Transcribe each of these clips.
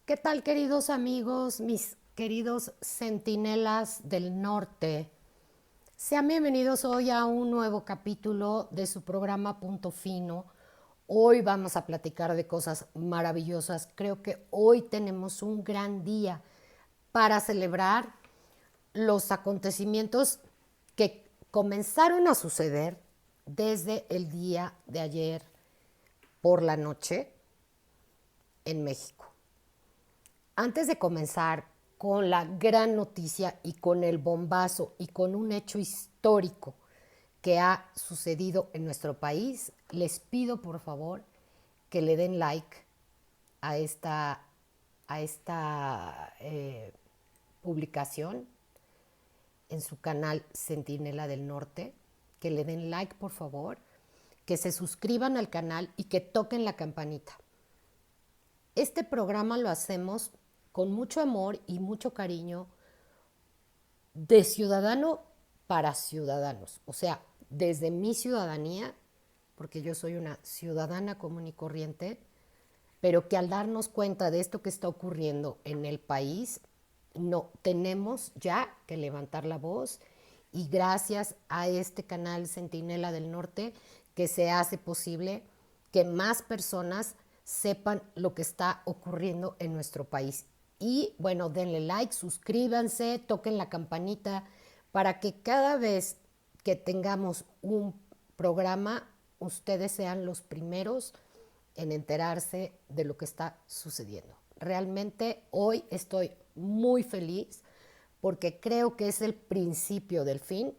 ¿Qué tal, queridos amigos, mis queridos centinelas del norte? Sean bienvenidos hoy a un nuevo capítulo de su programa Punto Fino. Hoy vamos a platicar de cosas maravillosas. Creo que hoy tenemos un gran día para celebrar los acontecimientos que comenzaron a suceder desde el día de ayer por la noche en México. Antes de comenzar con la gran noticia y con el bombazo y con un hecho histórico que ha sucedido en nuestro país, les pido por favor que le den like a esta publicación en su canal Centinela del Norte, que le den like por favor, que se suscriban al canal y que toquen la campanita. Este programa lo hacemos con mucho amor y mucho cariño de ciudadano para ciudadanos. O sea, desde mi ciudadanía, porque yo soy una ciudadana común y corriente, pero que al darnos cuenta de esto que está ocurriendo en el país, no tenemos ya que levantar la voz y gracias a este canal Centinela del Norte que se hace posible que más personas sepan lo que está ocurriendo en nuestro país. Y bueno, denle like, suscríbanse, toquen la campanita para que cada vez que tengamos un programa, ustedes sean los primeros en enterarse de lo que está sucediendo. Realmente hoy estoy muy feliz porque creo que es el principio del fin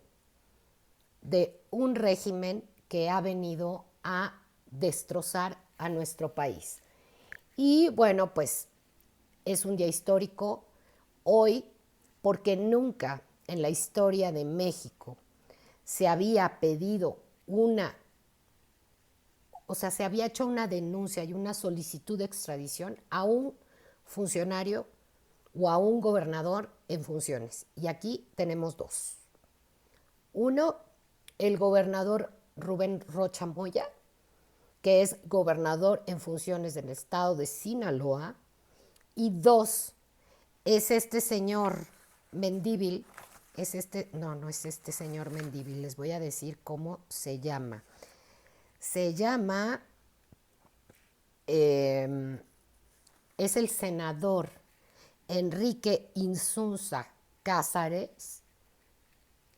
de un régimen que ha venido a destrozar a nuestro país. Y bueno, pues es un día histórico hoy porque nunca en la historia de México se había pedido se había hecho una denuncia y una solicitud de extradición a un funcionario o a un gobernador en funciones. Y aquí tenemos dos. Uno, el gobernador Rubén Rocha Moya, que es gobernador en funciones del estado de Sinaloa. Y dos, es este señor Mendívil, no es este señor Mendívil, les voy a decir cómo se llama. Se llama, eh, es el senador Enrique Insunza Cázares.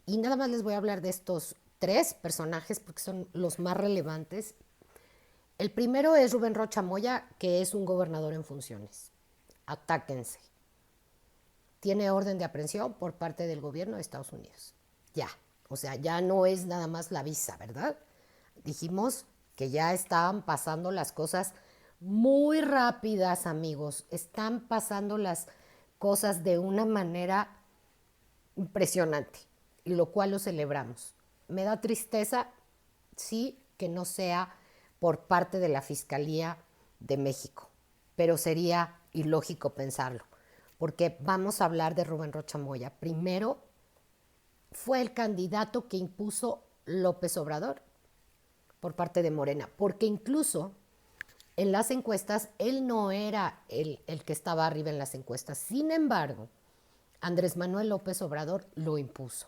Y nada más les voy a hablar de estos tres personajes porque son los más relevantes. El primero es Rubén Rocha Moya, que es un gobernador en funciones. Atáquense. Tiene orden de aprehensión por parte del gobierno de Estados Unidos. Ya, o sea, ya no es nada más la visa, ¿verdad? Dijimos que ya estaban pasando las cosas muy rápidas, amigos. Están pasando las cosas de una manera impresionante, y lo cual lo celebramos. Me da tristeza, sí, que no sea por parte de la Fiscalía de México, pero sería ilógico pensarlo, porque vamos a hablar de Rubén Rocha Moya. Primero, fue el candidato que impuso López Obrador por parte de Morena, porque incluso en las encuestas él no era el que estaba arriba en las encuestas. Sin embargo, Andrés Manuel López Obrador lo impuso.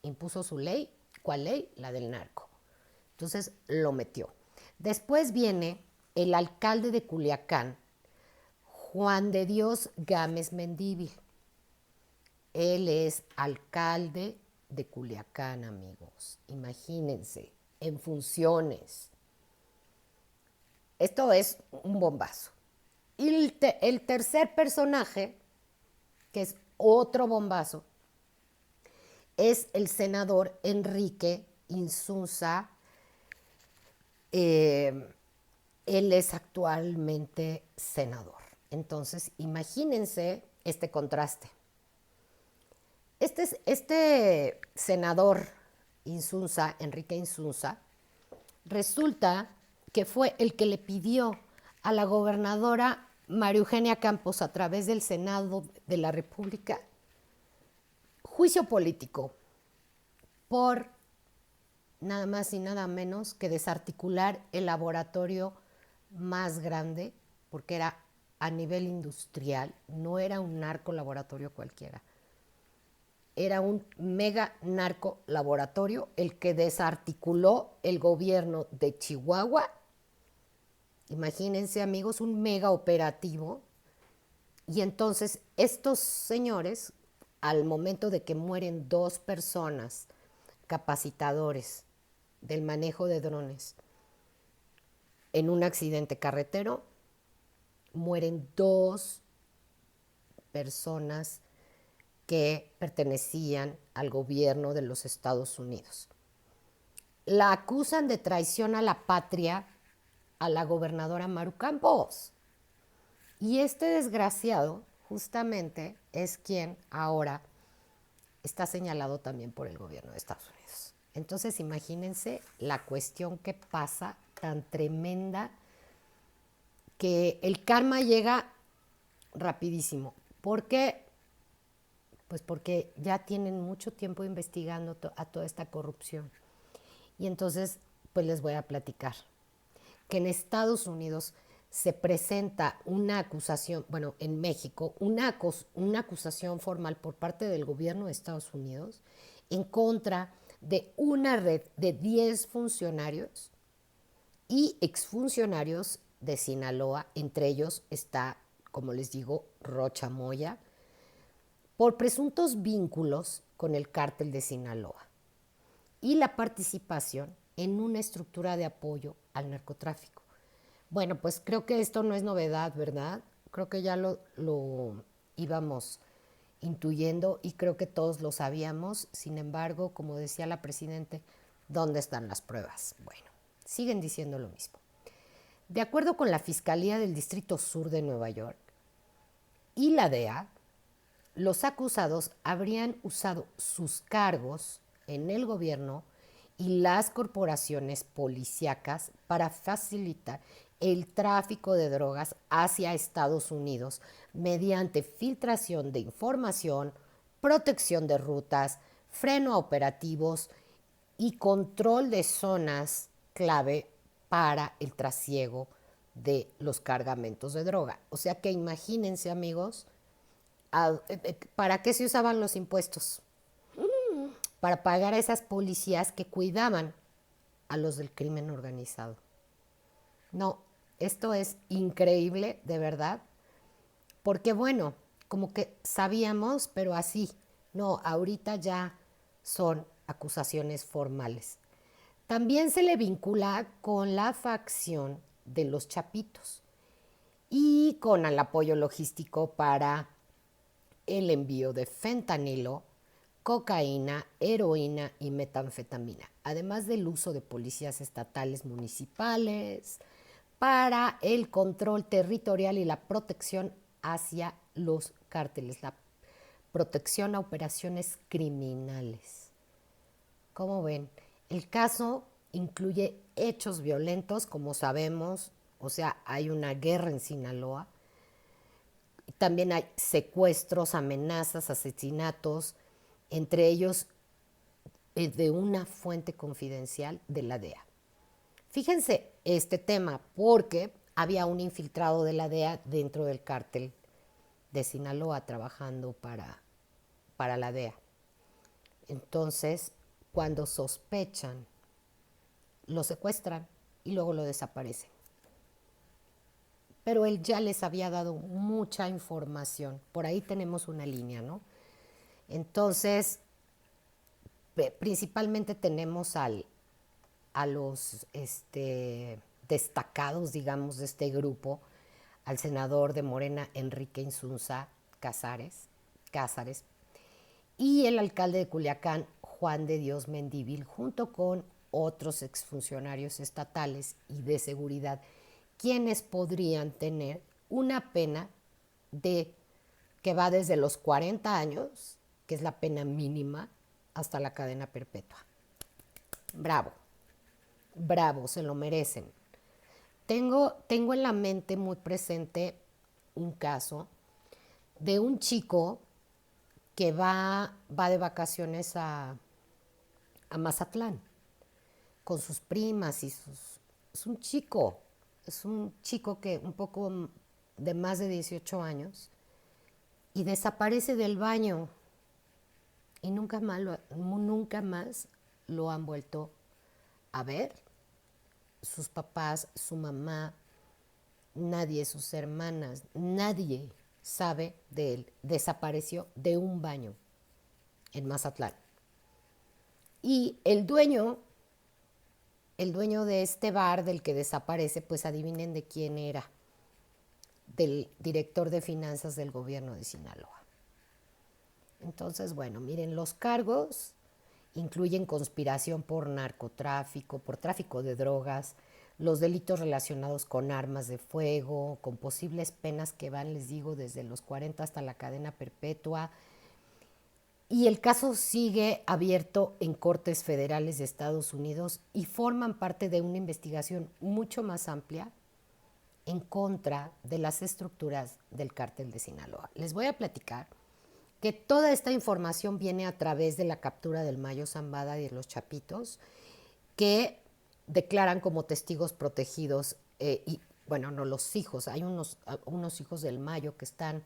Impuso su ley. ¿Cuál ley? La del narco. Entonces lo metió. Después viene el alcalde de Culiacán, Juan de Dios Gámez Mendívil. Él es alcalde de Culiacán, amigos. Imagínense, en funciones. Esto es un bombazo. Y el tercer personaje, que es otro bombazo, es el senador Enrique Insunza. Eh, Él es actualmente senador. Entonces, imagínense este contraste. Este senador Insunza, Enrique Insunza, resulta que fue el que le pidió a la gobernadora María Eugenia Campos a través del Senado de la República juicio político por nada más y nada menos que desarticular el laboratorio más grande, porque era a nivel industrial, no era un narco laboratorio cualquiera. Era un mega narco laboratorio el que desarticuló el gobierno de Chihuahua. Imagínense, amigos, un mega operativo. Y entonces estos señores, al momento de que mueren 2 personas, capacitadores del manejo de drones, en un accidente carretero, mueren 2 personas que pertenecían al gobierno de los Estados Unidos. La acusan de traición a la patria a la gobernadora Maru Campos. Y este desgraciado justamente es quien ahora está señalado también por el gobierno de Estados Unidos. Entonces imagínense la cuestión que pasa tan tremenda, que el karma llega rapidísimo. ¿Por qué? Pues porque ya tienen mucho tiempo investigando a toda esta corrupción. Y entonces, pues les voy a platicar que en Estados Unidos se presenta una acusación, bueno, en México, una acusación formal por parte del gobierno de Estados Unidos en contra de una red de 10 funcionarios y exfuncionarios de Sinaloa. Entre ellos está, como les digo, Rocha Moya, por presuntos vínculos con el cártel de Sinaloa y la participación en una estructura de apoyo al narcotráfico. Bueno, pues creo que esto no es novedad, ¿verdad? Creo que ya lo íbamos intuyendo y creo que todos lo sabíamos. Sin embargo, como decía la presidenta, ¿dónde están las pruebas? Bueno, siguen diciendo lo mismo. De acuerdo con la Fiscalía del Distrito Sur de Nueva York y la DEA, los acusados habrían usado sus cargos en el gobierno y las corporaciones policíacas para facilitar el tráfico de drogas hacia Estados Unidos mediante filtración de información, protección de rutas, freno a operativos y control de zonas clave para el trasiego de los cargamentos de droga. O sea que imagínense, amigos, ¿para qué se usaban los impuestos? Para pagar a esas policías que cuidaban a los del crimen organizado. No, esto es increíble, de verdad, porque bueno, como que sabíamos, pero así, no, ahorita ya son acusaciones formales. También se le vincula con la facción de los Chapitos y con el apoyo logístico para el envío de fentanilo, cocaína, heroína y metanfetamina, además del uso de policías estatales municipales para el control territorial y la protección hacia los cárteles, la protección a operaciones criminales. Como ven, el caso incluye hechos violentos, como sabemos, o sea, hay una guerra en Sinaloa. También hay secuestros, amenazas, asesinatos, entre ellos de una fuente confidencial de la DEA. Fíjense este tema, porque había un infiltrado de la DEA dentro del cártel de Sinaloa trabajando para la DEA. Entonces, cuando sospechan, lo secuestran y luego lo desaparecen. Pero él ya les había dado mucha información. Por ahí tenemos una línea, ¿no? Entonces, principalmente tenemos a los destacados, digamos, de este grupo, al senador de Morena, Enrique Insunza Cázares, y el alcalde de Culiacán, Juan de Dios Mendívil, junto con otros exfuncionarios estatales y de seguridad, quienes podrían tener una pena de que va desde los 40 años, que es la pena mínima, hasta la cadena perpetua. Bravo, bravo, se lo merecen. Tengo en la mente muy presente un caso de un chico que va de vacaciones a Mazatlán con sus primas y sus... Es un chico que un poco de más de 18 años y desaparece del baño y nunca más lo han vuelto a ver. Sus papás, su mamá, nadie, sus hermanas, nadie sabe de él. Desapareció de un baño en Mazatlán. Y el dueño de este bar del que desaparece, pues adivinen de quién era, del director de finanzas del gobierno de Sinaloa. Entonces, bueno, miren, los cargos incluyen conspiración por narcotráfico, por tráfico de drogas, los delitos relacionados con armas de fuego, con posibles penas que van, les digo, desde los 40 hasta la cadena perpetua. Y el caso sigue abierto en cortes federales de Estados Unidos y forman parte de una investigación mucho más amplia en contra de las estructuras del cártel de Sinaloa. Les voy a platicar que toda esta información viene a través de la captura del Mayo Zambada y de los Chapitos, que declaran como testigos protegidos, y bueno, no los hijos, hay unos hijos del Mayo que están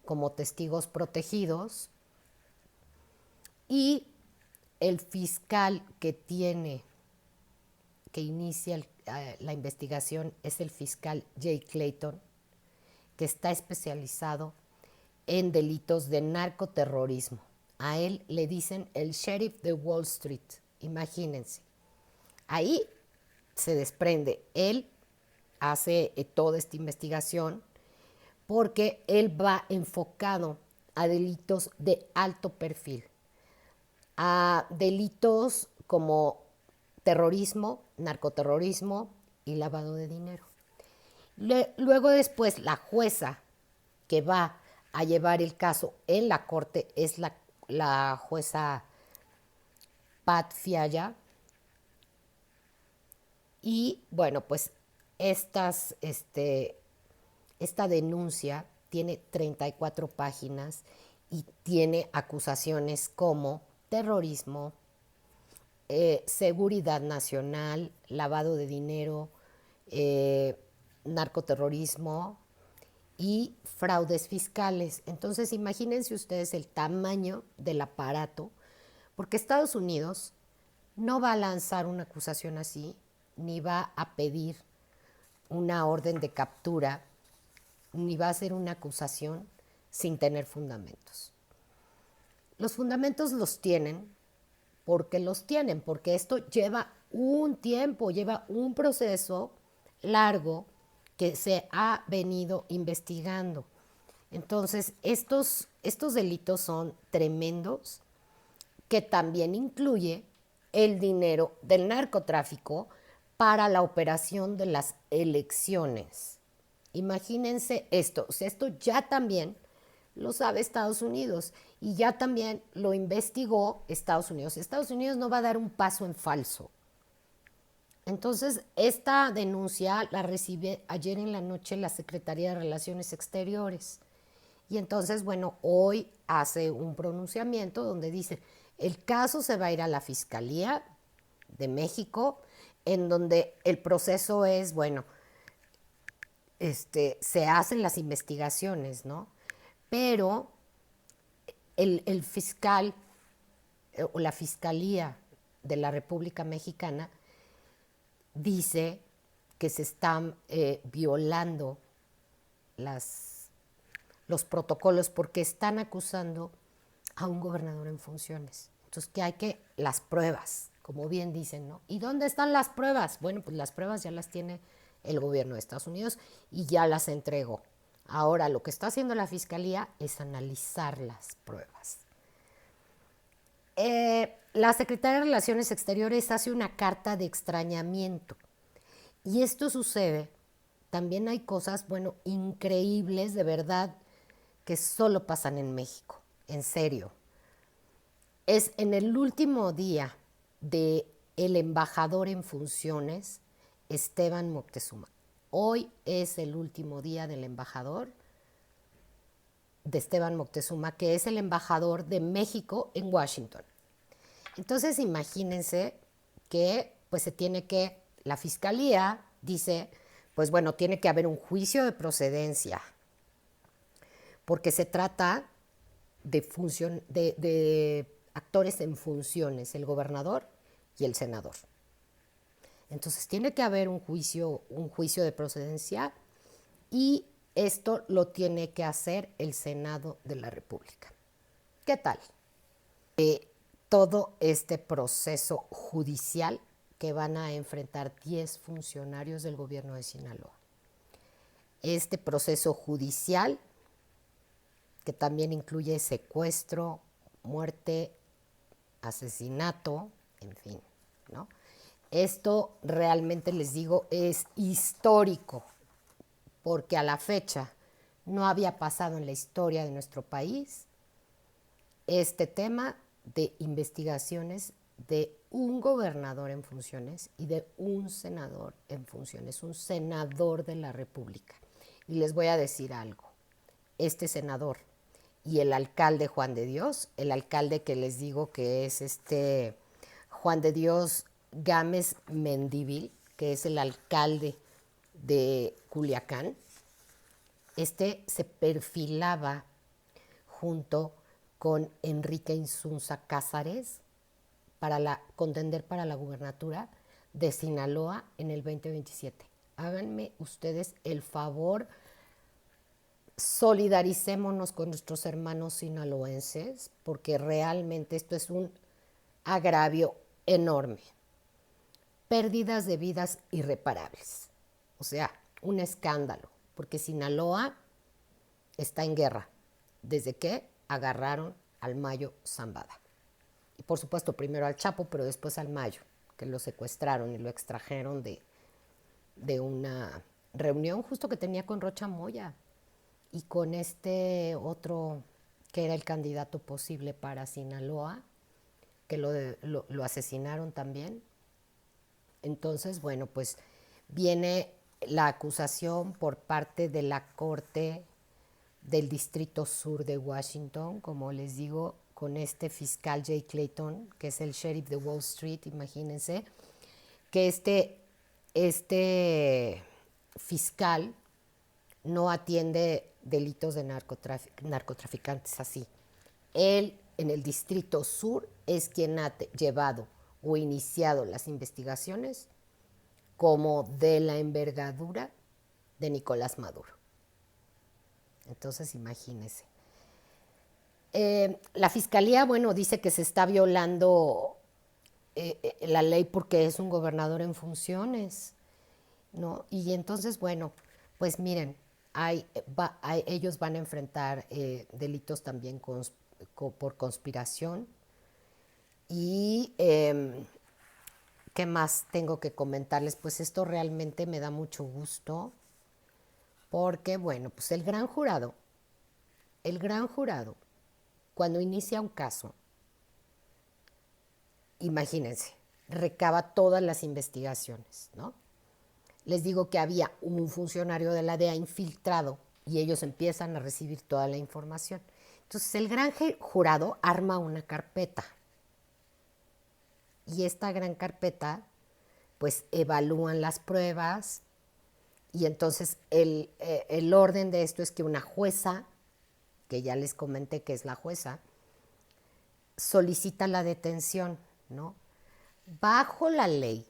como testigos protegidos, y el fiscal que inicia la investigación es el fiscal Jay Clayton, que está especializado en delitos de narcoterrorismo. A él le dicen el sheriff de Wall Street, imagínense. Ahí se desprende, él hace toda esta investigación porque él va enfocado a delitos de alto perfil, a delitos como terrorismo, narcoterrorismo y lavado de dinero. Luego después la jueza que va a llevar el caso en la corte es la jueza Pat Fialla. Y bueno, pues esta denuncia tiene 34 páginas y tiene acusaciones como terrorismo, seguridad nacional, lavado de dinero, narcoterrorismo y fraudes fiscales. Entonces imagínense ustedes el tamaño del aparato, porque Estados Unidos no va a lanzar una acusación así, ni va a pedir una orden de captura, ni va a hacer una acusación sin tener fundamentos. Los fundamentos los tienen, porque esto lleva un tiempo, lleva un proceso largo que se ha venido investigando. Entonces, estos delitos son tremendos, que también incluye el dinero del narcotráfico para la operación de las elecciones. Imagínense esto, o sea, esto ya también lo sabe Estados Unidos y ya también lo investigó Estados Unidos. Estados Unidos no va a dar un paso en falso. Entonces, esta denuncia la recibe ayer en la noche la Secretaría de Relaciones Exteriores. Y entonces, bueno, hoy hace un pronunciamiento donde dice, el caso se va a ir a la Fiscalía de México, en donde el proceso es, bueno, se hacen las investigaciones, ¿no? Pero el fiscal o la Fiscalía de la República Mexicana dice que se están violando los protocolos porque están acusando a un gobernador en funciones. Entonces, las pruebas, como bien dicen, ¿no? ¿Y dónde están las pruebas? Bueno, pues las pruebas ya las tiene el gobierno de Estados Unidos y ya las entregó. Ahora, lo que está haciendo la Fiscalía es analizar las pruebas. La Secretaría de Relaciones Exteriores hace una carta de extrañamiento. Y esto sucede, también hay cosas, bueno, increíbles, de verdad, que solo pasan en México, en serio. Es en el último día del embajador en funciones, Esteban Moctezuma. Hoy es el último día del embajador de Esteban Moctezuma, que es el embajador de México en Washington. Entonces imagínense que pues la Fiscalía dice, pues bueno, tiene que haber un juicio de procedencia porque se trata de actores en funciones, el gobernador y el senador. Entonces tiene que haber un juicio de procedencia y esto lo tiene que hacer el Senado de la República. ¿Qué tal? Todo este proceso judicial que van a enfrentar 10 funcionarios del gobierno de Sinaloa. Este proceso judicial que también incluye secuestro, muerte, asesinato, en fin, ¿no? Esto realmente les digo es histórico, porque a la fecha no había pasado en la historia de nuestro país este tema de investigaciones de un gobernador en funciones y de un senador en funciones, un senador de la República. Y les voy a decir algo, este senador y el alcalde Juan de Dios, el alcalde que les digo que es Juan de Dios Gámez Mendívil, que es el alcalde de Culiacán, se perfilaba junto con Enrique Insunza Cázares para contender para la gubernatura de Sinaloa en el 2027. Háganme ustedes el favor, solidaricémonos con nuestros hermanos sinaloenses, porque realmente esto es un agravio enorme. Pérdidas de vidas irreparables. O sea, un escándalo, porque Sinaloa está en guerra desde que agarraron al Mayo Zambada. Y por supuesto, primero al Chapo, pero después al Mayo, que lo secuestraron y lo extrajeron de una reunión justo que tenía con Rocha Moya y con este otro que era el candidato posible para Sinaloa, que lo asesinaron también. Entonces, bueno, pues viene la acusación por parte de la Corte del Distrito Sur de Washington, como les digo, con este fiscal Jay Clayton, que es el sheriff de Wall Street, imagínense, que este fiscal no atiende delitos de narcotraficantes así. Él en el Distrito Sur es quien ha llevado o iniciado las investigaciones como de la envergadura de Nicolás Maduro. Entonces, imagínense. La fiscalía, bueno, dice que se está violando la ley porque es un gobernador en funciones, ¿no? Y entonces, bueno, pues miren, ellos van a enfrentar delitos también por conspiración. Y ¿qué más tengo que comentarles? Pues esto realmente me da mucho gusto porque, bueno, pues el gran jurado, cuando inicia un caso, imagínense, recaba todas las investigaciones, ¿no? Les digo que había un funcionario de la DEA infiltrado y ellos empiezan a recibir toda la información. Entonces el gran jurado arma una carpeta y esta gran carpeta pues evalúan las pruebas y entonces el orden de esto es que una jueza, que ya les comenté que es la jueza, solicita la detención, ¿no? Bajo la ley,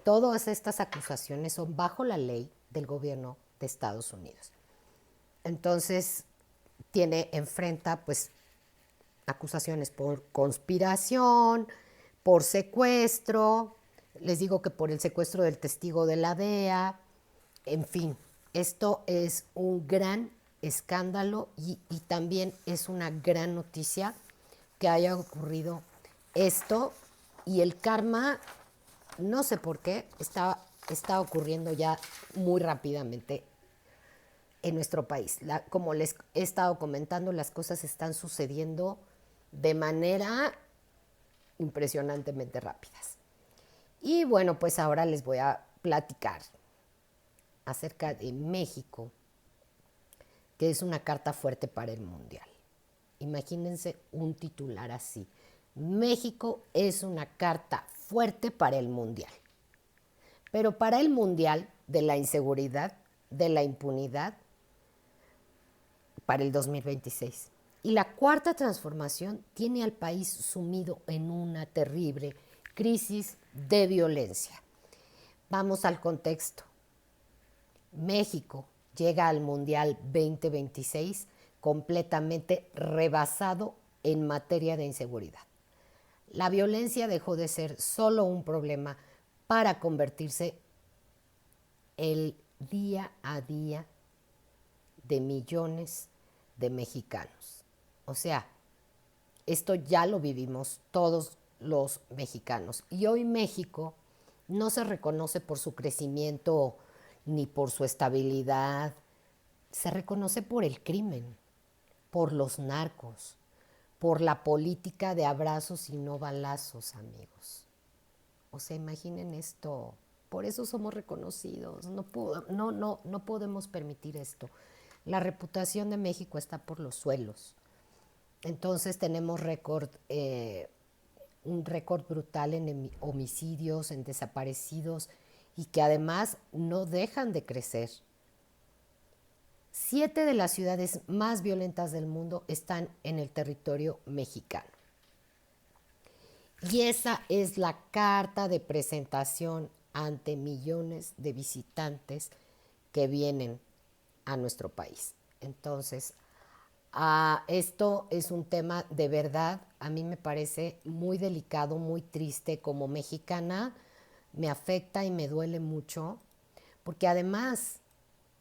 todas estas acusaciones son bajo la ley del gobierno de Estados Unidos. Entonces, enfrenta pues acusaciones por conspiración, por secuestro, les digo que por el secuestro del testigo de la DEA, en fin, esto es un gran escándalo y también es una gran noticia que haya ocurrido esto y el karma, no sé por qué, está ocurriendo ya muy rápidamente en nuestro país. Como les he estado comentando, las cosas están sucediendo de manera impresionantemente rápidas. Y bueno, pues ahora les voy a platicar acerca de México, que es una carta fuerte para el Mundial. Imagínense un titular así. México es una carta fuerte para el Mundial. Pero para el Mundial de la inseguridad, de la impunidad, para el 2026. Y la cuarta transformación tiene al país sumido en una terrible crisis de violencia. Vamos al contexto. México llega al Mundial 2026 completamente rebasado en materia de inseguridad. La violencia dejó de ser solo un problema para convertirse el día a día de millones de mexicanos. O sea, esto ya lo vivimos todos los mexicanos. Y hoy México no se reconoce por su crecimiento ni por su estabilidad, se reconoce por el crimen, por los narcos, por la política de abrazos y no balazos, amigos. O sea, imaginen esto. Por eso somos reconocidos. No podemos permitir esto. La reputación de México está por los suelos. Entonces tenemos un récord brutal en homicidios, en desaparecidos y que además no dejan de crecer. 7 de las ciudades más violentas del mundo están en el territorio mexicano. Y esa es la carta de presentación ante millones de visitantes que vienen a nuestro país. Entonces, esto es un tema de verdad, a mí me parece muy delicado, muy triste. Como mexicana me afecta y me duele mucho, porque además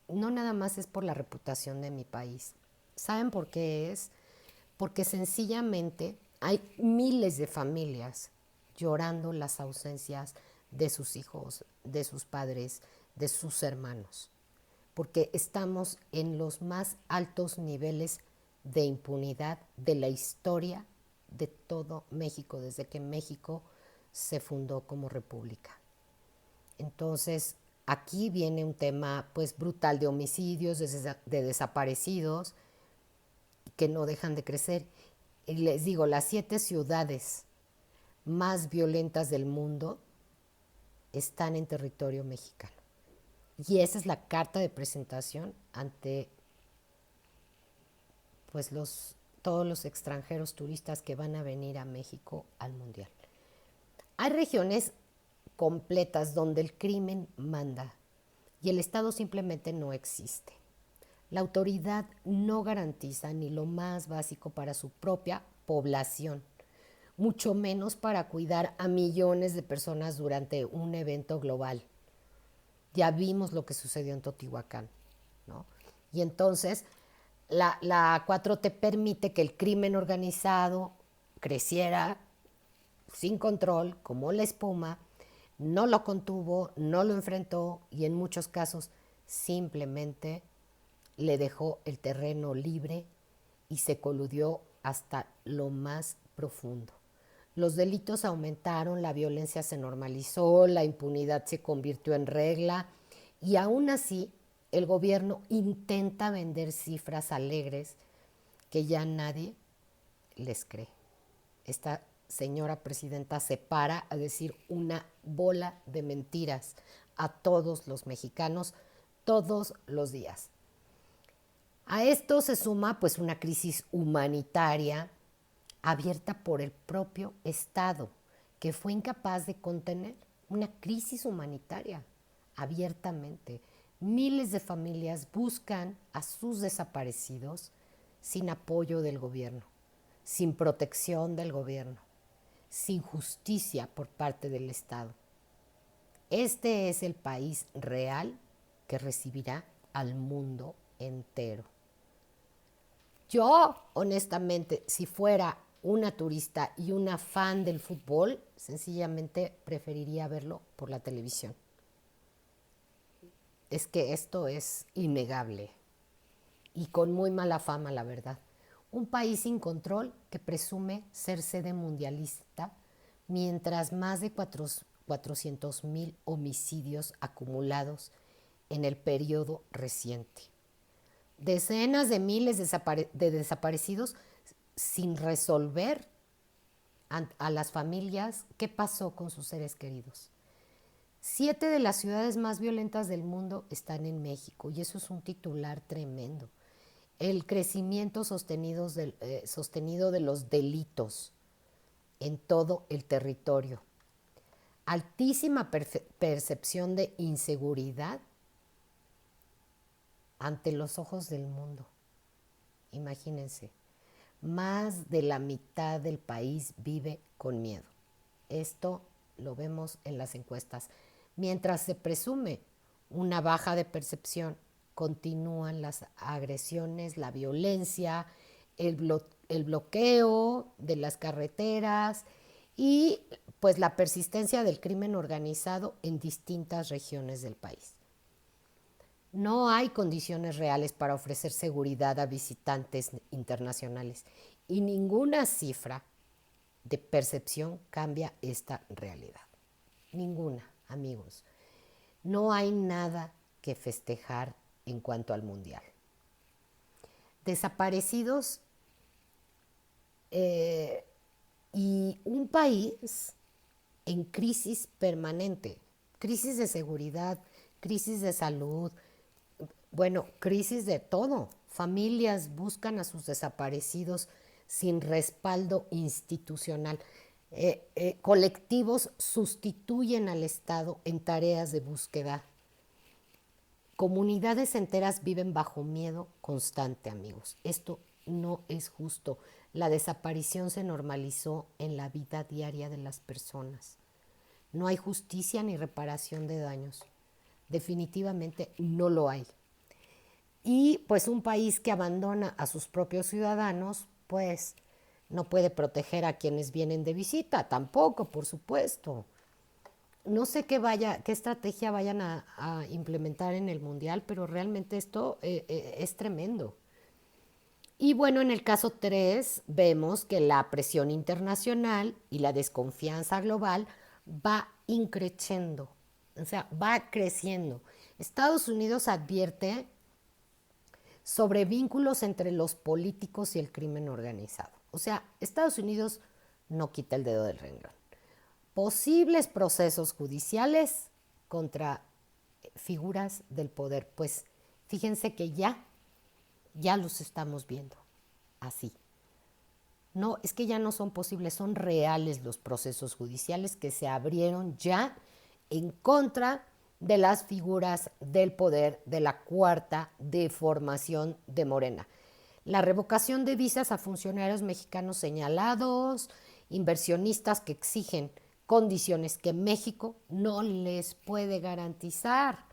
no nada más es por la reputación de mi país. ¿Saben por qué es? Porque sencillamente hay miles de familias llorando las ausencias de sus hijos, de sus padres, de sus hermanos, porque estamos en los más altos niveles de impunidad de la historia de todo México, desde que México se fundó como república. Entonces, aquí viene un tema pues brutal de homicidios, de desaparecidos, que no dejan de crecer. Y les digo, las 7 ciudades más violentas del mundo están en territorio mexicano. Y esa es la carta de presentación ante pues todos los extranjeros turistas que van a venir a México al Mundial. Hay regiones completas donde el crimen manda y el Estado simplemente no existe. La autoridad no garantiza ni lo más básico para su propia población, mucho menos para cuidar a millones de personas durante un evento global. Ya vimos lo que sucedió en Teotihuacán, ¿no? Y entonces la 4T permite que el crimen organizado creciera sin control, como la espuma, no lo contuvo, no lo enfrentó y en muchos casos simplemente le dejó el terreno libre y se coludió hasta lo más profundo. Los delitos aumentaron, la violencia se normalizó, la impunidad se convirtió en regla y aún así el gobierno intenta vender cifras alegres que ya nadie les cree. Esta señora presidenta se para a decir una bola de mentiras a todos los mexicanos todos los días. A esto se suma pues una crisis humanitaria abierta por el propio Estado, que fue incapaz de contener una crisis humanitaria abiertamente. Miles de familias buscan a sus desaparecidos sin apoyo del gobierno, sin protección del gobierno, sin justicia por parte del Estado. Este es el país real que recibirá al mundo entero. Yo, honestamente, si fuera una turista y una fan del fútbol, sencillamente preferiría verlo por la televisión. Es que esto es innegable y con muy mala fama, la verdad. Un país sin control que presume ser sede mundialista, mientras más de 400,000 homicidios acumulados en el periodo reciente. Decenas de miles de desaparecidos sin resolver a las familias qué pasó con sus seres queridos. 7 de las ciudades más violentas del mundo están en México y eso es un titular tremendo. el crecimiento sostenido de los delitos en todo el territorio, altísima percepción de inseguridad ante los ojos del mundo. Imagínense, más de la mitad del país vive con miedo. Esto lo vemos en las encuestas. Mientras se presume una baja de percepción, continúan las agresiones, la violencia, el bloqueo de las carreteras y pues la persistencia del crimen organizado en distintas regiones del país. No hay condiciones reales para ofrecer seguridad a visitantes internacionales y ninguna cifra de percepción cambia esta realidad. Ninguna, amigos. No hay nada que festejar en cuanto al mundial. Desaparecidos y un país en crisis permanente, crisis de seguridad, crisis de salud, bueno, crisis de todo. Familias buscan a sus desaparecidos sin respaldo institucional. Colectivos sustituyen al Estado en tareas de búsqueda. Comunidades enteras viven bajo miedo constante, amigos. Esto no es justo. La desaparición se normalizó en la vida diaria de las personas. No hay justicia ni reparación de daños. Definitivamente no lo hay. Y pues un país que abandona a sus propios ciudadanos, pues no puede proteger a quienes vienen de visita, tampoco, por supuesto. No sé qué estrategia vayan a implementar en el mundial, pero realmente esto es tremendo. Y bueno, en el caso 3 vemos que la presión internacional y la desconfianza global va increciendo, o sea, va creciendo. Estados Unidos advierte sobre vínculos entre los políticos y el crimen organizado. O sea, Estados Unidos no quita el dedo del renglón. Posibles procesos judiciales contra figuras del poder. Pues fíjense que ya los estamos viendo así. No, es que ya no son posibles, son reales los procesos judiciales que se abrieron ya en contra de las figuras del poder de la cuarta deformación de Morena. La revocación de visas a funcionarios mexicanos señalados, inversionistas que exigen condiciones que México no les puede garantizar.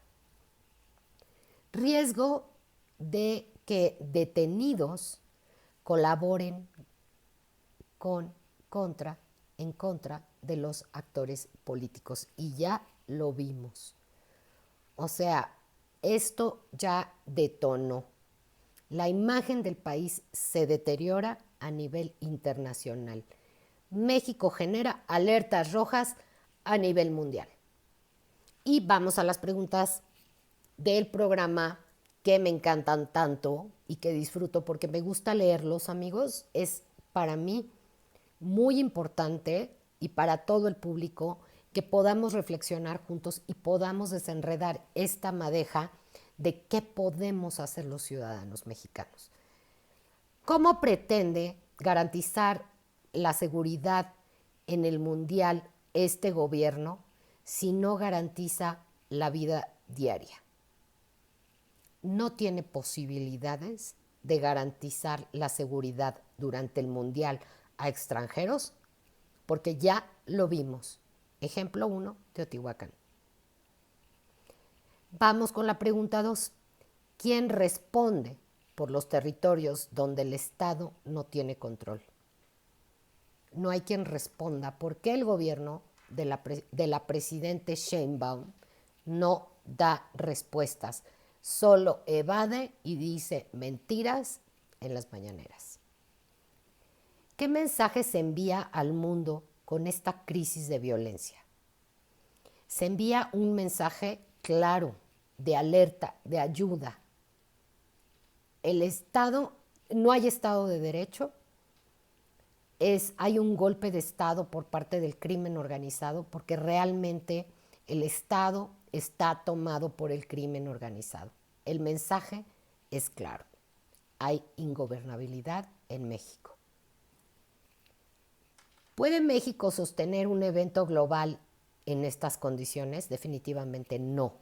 Riesgo de que detenidos colaboren en contra de los actores políticos. Y ya lo vimos. O sea, esto ya detonó. La imagen del país se deteriora a nivel internacional. México genera alertas rojas a nivel mundial. Y vamos a las preguntas del programa que me encantan tanto y que disfruto porque me gusta leerlos, amigos. Es para mí muy importante y para todo el público que podamos reflexionar juntos y podamos desenredar esta madeja de qué podemos hacer los ciudadanos mexicanos. ¿Cómo pretende garantizar la seguridad en el mundial este gobierno si no garantiza la vida diaria? No tiene posibilidades de garantizar la seguridad durante el mundial a extranjeros porque ya lo vimos. Ejemplo 1, Teotihuacán. Vamos con la pregunta 2. ¿Quién responde por los territorios donde el Estado no tiene control? No hay quien responda por qué el gobierno de la presidente Sheinbaum no da respuestas, solo evade y dice mentiras en las mañaneras. ¿Qué mensaje se envía al mundo con esta crisis de violencia? Se envía un mensaje claro, de alerta, de ayuda. El Estado, no hay Estado de Derecho, hay un golpe de Estado por parte del crimen organizado porque realmente el Estado está tomado por el crimen organizado. El mensaje es claro. hay ingobernabilidad en México. ¿Puede México sostener un evento global en estas condiciones? Definitivamente no.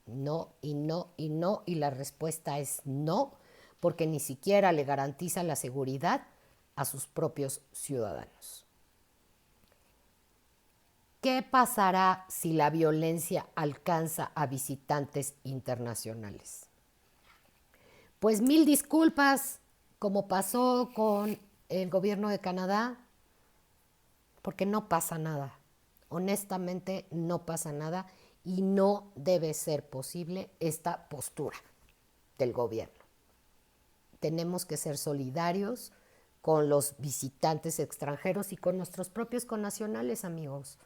No, y no, y no, y la respuesta es no, porque ni siquiera le garantiza la seguridad a sus propios ciudadanos. ¿Qué pasará si la violencia alcanza a visitantes internacionales? Pues mil disculpas, como pasó con el gobierno de Canadá, porque no pasa nada. Honestamente, no pasa nada y no debe ser posible esta postura del gobierno. Tenemos que ser solidarios con los visitantes extranjeros y con nuestros propios connacionales, amigos.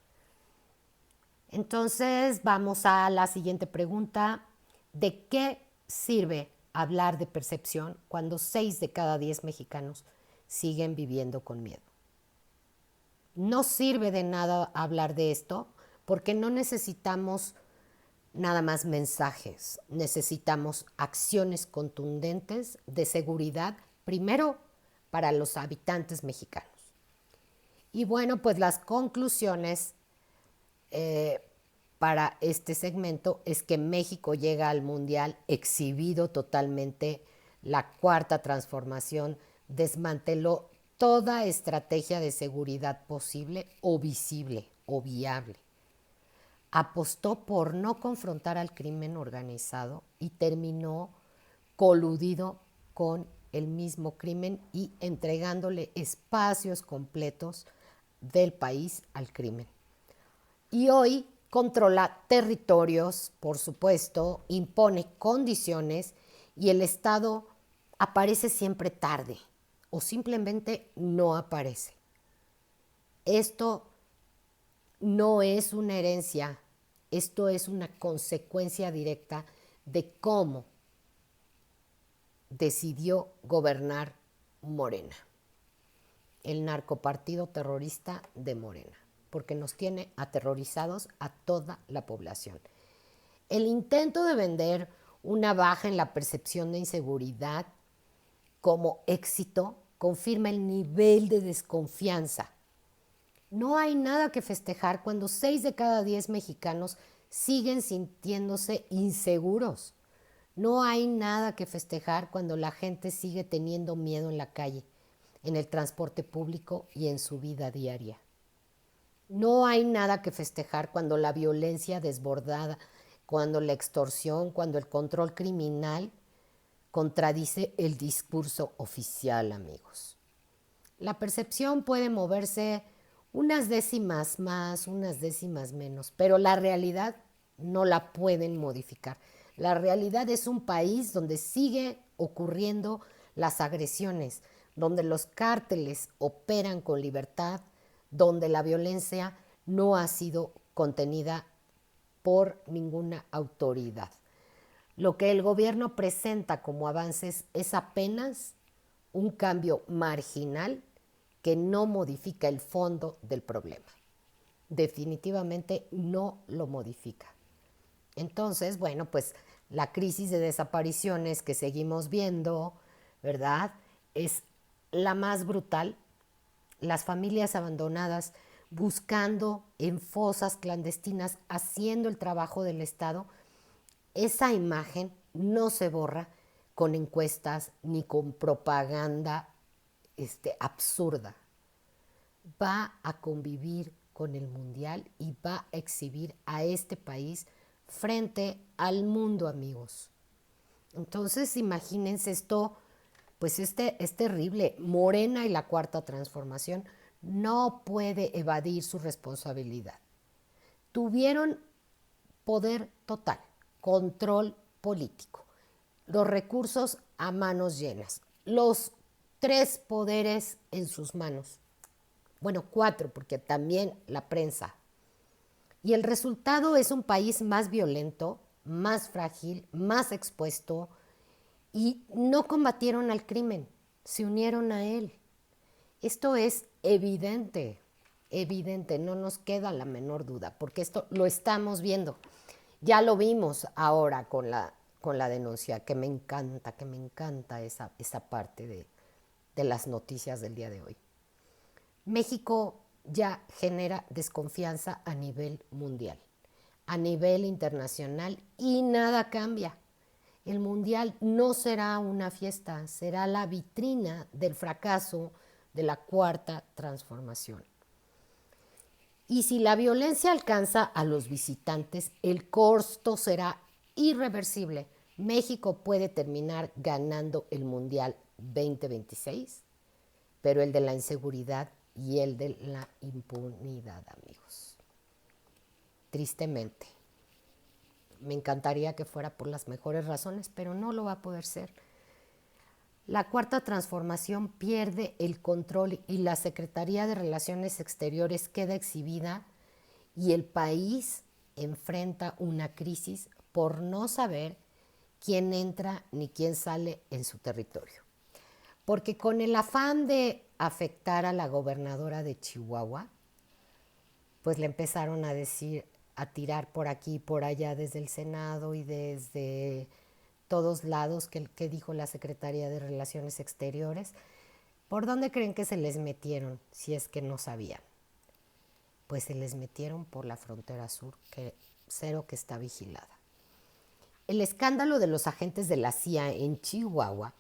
Entonces, vamos a la siguiente pregunta. ¿De qué sirve hablar de percepción cuando 6 de cada 10 mexicanos siguen viviendo con miedo? No sirve de nada hablar de esto porque no necesitamos nada más mensajes, necesitamos acciones contundentes de seguridad, primero para los habitantes mexicanos. Y bueno, pues las conclusiones para este segmento es que México llega al Mundial exhibido totalmente. La cuarta transformación desmanteló toda estrategia de seguridad posible o visible o viable. Apostó por no confrontar al crimen organizado y terminó coludido con el mismo crimen y entregándole espacios completos del país al crimen. Y hoy controla territorios, por supuesto, impone condiciones y el Estado aparece siempre tarde o simplemente no aparece. Esto no es una herencia, esto es una consecuencia directa de cómo decidió gobernar Morena, el narcopartido terrorista de Morena, porque nos tiene aterrorizados a toda la población. El intento de vender una baja en la percepción de inseguridad como éxito confirma el nivel de desconfianza. No hay nada que festejar cuando 6 de cada 10 mexicanos siguen sintiéndose inseguros. No hay nada que festejar cuando la gente sigue teniendo miedo en la calle, en el transporte público y en su vida diaria. No hay nada que festejar cuando la violencia desbordada, cuando la extorsión, cuando el control criminal contradice el discurso oficial, amigos. La percepción puede moverse unas décimas más, unas décimas menos, pero la realidad no la pueden modificar. La realidad es un país donde sigue ocurriendo las agresiones, donde los cárteles operan con libertad, donde la violencia no ha sido contenida por ninguna autoridad. Lo que el gobierno presenta como avances es apenas un cambio marginal que no modifica el fondo del problema. Definitivamente no lo modifica. Entonces, bueno, pues la crisis de desapariciones que seguimos viendo, ¿verdad? Es la más brutal. Las familias abandonadas buscando en fosas clandestinas, haciendo el trabajo del Estado. Esa imagen no se borra con encuestas ni con propaganda absurda. Va a convivir con el Mundial y va a exhibir a este país frente al mundo, amigos. Entonces, imagínense esto, pues es terrible. Morena y la cuarta transformación no puede evadir su responsabilidad. Tuvieron poder total, control político, los recursos a manos llenas, los 3 poderes en sus manos. Bueno, 4, porque también la prensa. Y el resultado es un país más violento, más frágil, más expuesto, y no combatieron al crimen, se unieron a él. Esto es evidente, evidente, no nos queda la menor duda, porque esto lo estamos viendo. Ya lo vimos ahora con con la denuncia, que me encanta esa parte de las noticias del día de hoy. México ya genera desconfianza a nivel mundial, a nivel internacional, y nada cambia. El mundial no será una fiesta, será la vitrina del fracaso de la cuarta transformación. Y si la violencia alcanza a los visitantes, el costo será irreversible. México puede terminar ganando el Mundial 2026, pero el de la inseguridad y el de la impunidad, amigos. Tristemente. Me encantaría que fuera por las mejores razones, pero no lo va a poder ser. La cuarta transformación pierde el control y la Secretaría de Relaciones Exteriores queda exhibida y el país enfrenta una crisis por no saber quién entra ni quién sale en su territorio. Porque con el afán de afectar a la gobernadora de Chihuahua, pues le empezaron a decir, a tirar por aquí y por allá desde el Senado y desde todos lados que dijo la Secretaría de Relaciones Exteriores. ¿Por dónde creen que se les metieron si es que no sabían? Pues se les metieron por la frontera sur, que cero que está vigilada. El escándalo de los agentes de la CIA en Chihuahua,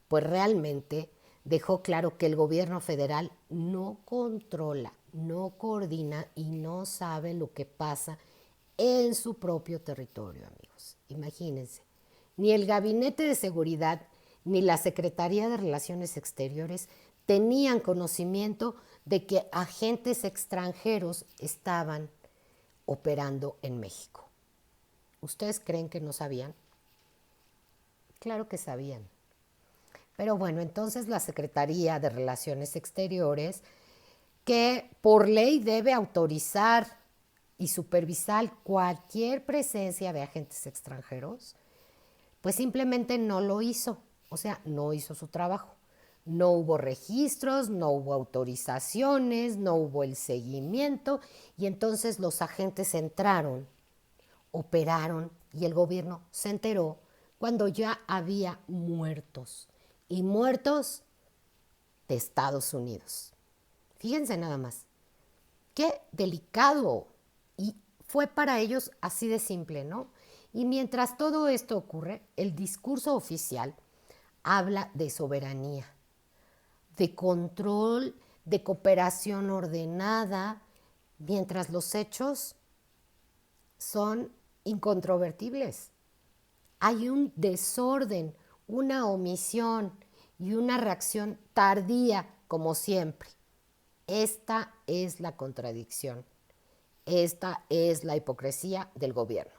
pues realmente dejó claro que el gobierno federal no controla, no coordina y no sabe lo que pasa en su propio territorio, amigos. Imagínense, ni el Gabinete de Seguridad ni la Secretaría de Relaciones Exteriores tenían conocimiento de que agentes extranjeros estaban operando en México. ¿Ustedes creen que no sabían? Claro que sabían. Pero bueno, entonces la Secretaría de Relaciones Exteriores, que por ley debe autorizar y supervisar cualquier presencia de agentes extranjeros, pues simplemente no lo hizo. O sea, no hizo su trabajo. No hubo registros, no hubo autorizaciones, no hubo el seguimiento, y entonces los agentes entraron, operaron, y el gobierno se enteró cuando ya había muertos, y muertos de Estados Unidos. Fíjense nada más, qué delicado, y fue para ellos así de simple, ¿no? Y mientras todo esto ocurre, el discurso oficial habla de soberanía, de control, de cooperación ordenada, mientras los hechos son incontrovertibles. Hay un desorden, una omisión y una reacción tardía, como siempre. Esta es la contradicción. Esta es la hipocresía del gobierno.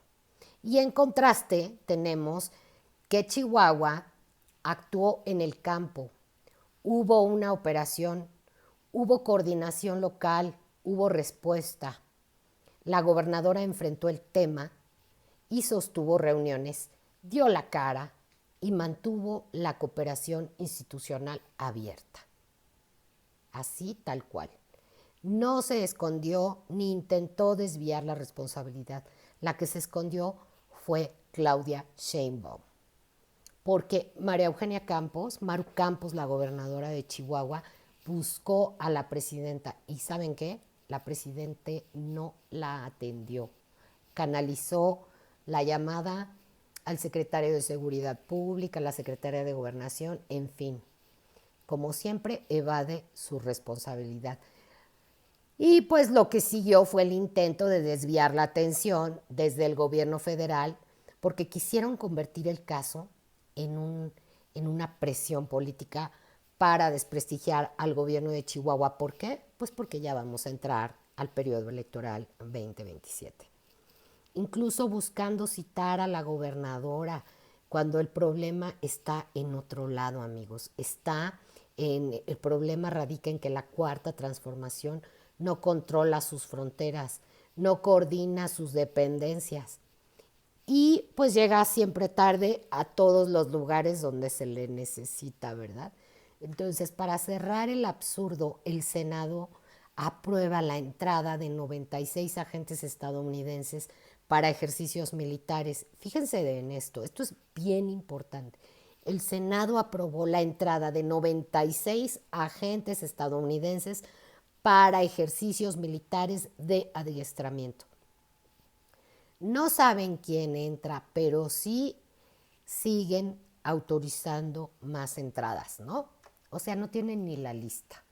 Y en contraste tenemos que Chihuahua actuó en el campo. Hubo una operación, hubo coordinación local, hubo respuesta. La gobernadora enfrentó el tema y sostuvo reuniones, dio la cara y mantuvo la cooperación institucional abierta. Así tal cual. No se escondió ni intentó desviar la responsabilidad. La que se escondió fue Claudia Sheinbaum. Porque María Eugenia Campos, Maru Campos, la gobernadora de Chihuahua, buscó a la presidenta. ¿Y saben qué? La presidenta no la atendió. Canalizó la llamada al secretario de Seguridad Pública, a la secretaria de Gobernación, en fin. Como siempre, evade su responsabilidad. Y pues lo que siguió fue el intento de desviar la atención desde el gobierno federal, porque quisieron convertir el caso en una presión política para desprestigiar al gobierno de Chihuahua. ¿Por qué? Pues porque ya vamos a entrar al periodo electoral 2027. Incluso buscando citar a la gobernadora, cuando el problema está en otro lado, amigos. El problema radica en que la cuarta transformación no controla sus fronteras, no coordina sus dependencias y pues llega siempre tarde a todos los lugares donde se le necesita, ¿verdad? Entonces, para cerrar el absurdo, el Senado aprueba la entrada de 96 agentes estadounidenses para ejercicios militares. Fíjense en esto es bien importante. El Senado aprobó la entrada de 96 agentes estadounidenses para ejercicios militares de adiestramiento. No saben quién entra, pero sí siguen autorizando más entradas, ¿no? O sea, no tienen ni la lista.